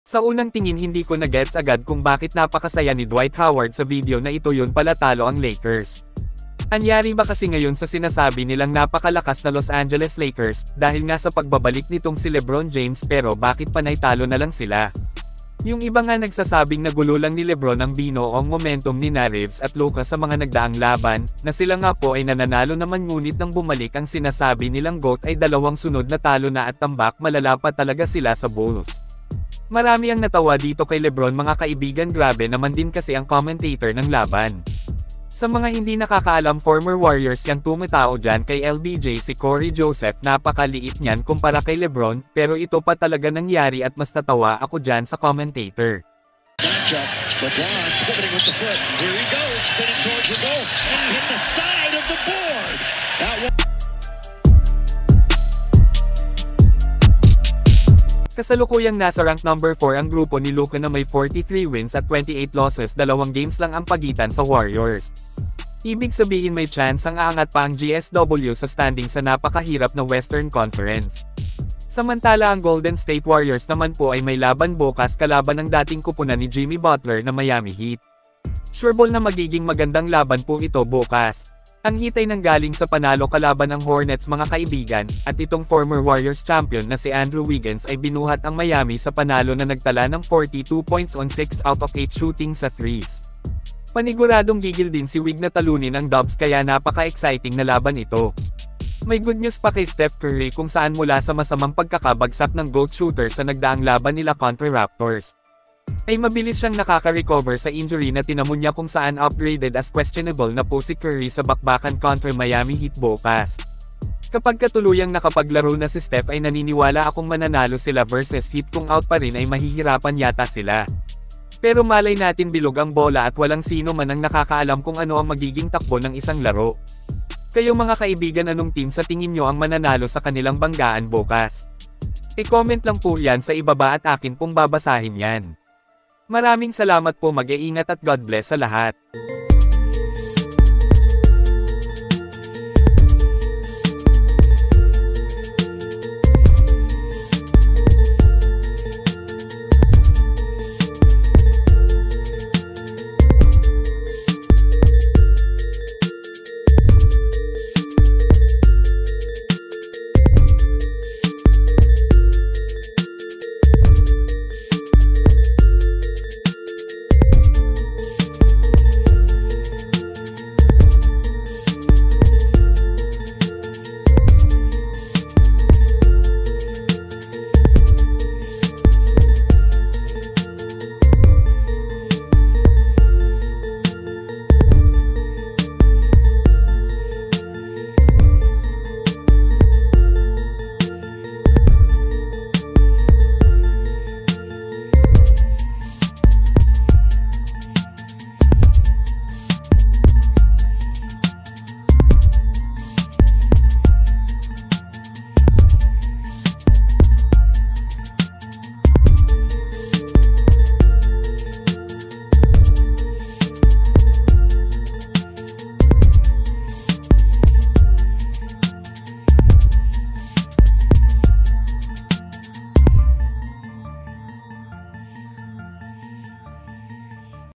Sa unang tingin hindi ko na-gets agad kung bakit napakasaya ni Dwight Howard sa video na ito, yun pala talo ang Lakers. Anyari ba kasi ngayon sa sinasabi nilang napakalakas na Los Angeles Lakers, dahil nga sa pagbabalik nitong si LeBron James, pero bakit panay talo na lang sila? Yung iba nga nagsasabing nagulo lang ni LeBron ang binoong momentum ni Reeves at Luka sa mga nagdaang laban, na sila nga po ay nananalo naman, ngunit nang bumalik ang sinasabi nilang GOAT ay dalawang sunod na talo na at tambak, malala pa talaga sila sa Bulls. Marami ang natawa dito kay LeBron mga kaibigan, grabe naman din kasi ang commentator ng laban. Sa mga hindi nakakaalam, former Warriors yang tumatao dyan kay LBJ, si Corey Joseph, napakaliit niyan kumpara kay LeBron, pero ito pa talaga nangyari at mas natawa ako dyan sa commentator. LeBron pivoting with the foot. Here he goes, spinning towards the goal, and he hit the side of the board. Kasalukuyang nasa rank number 4 ang grupo ni Luka na may 43 wins at 28 losses, 2 games lang ang pagitan sa Warriors. Ibig sabihin may chance ang aangat pa ang GSW sa standing sa napakahirap na Western Conference. Samantala ang Golden State Warriors naman po ay may laban bukas kalaban ng dating kupunan ni Jimmy Butler na Miami Heat. Sureball na magiging magandang laban po ito bukas. Ang Heat ay nanggaling sa panalo kalaban ng Hornets mga kaibigan, at itong former Warriors champion na si Andrew Wiggins ay binuhat ang Miami sa panalo na nagtala ng 42 points on 6 out of 8 shooting sa threes. Paniguradong gigil din si Wig na talunin ang Dubs, kaya napaka-exciting na laban ito. May good news pa kay Steph Curry kung saan mula sa masamang pagkakabagsak ng GOAT shooter sa nagdaang laban nila kontra Raptors, ay mabilis siyang nakaka-recover sa injury na tinamon niya, kung saan upgraded as questionable na po si Curry sa bakbakan kontra Miami Heat bukas. Kapag katuluyang nakapaglaro na si Steph ay naniniwala akong mananalo sila versus Heat, kung out pa rin ay mahihirapan yata sila. Pero malay natin, bilog ang bola at walang sino man ang nakakaalam kung ano ang magiging takbo ng isang laro. Kayo mga kaibigan, anong team sa tingin nyo ang mananalo sa kanilang banggaan bukas? I-comment lang po yan sa ibaba at akin pong babasahin yan. Maraming salamat po, mag-iingat at God bless sa lahat.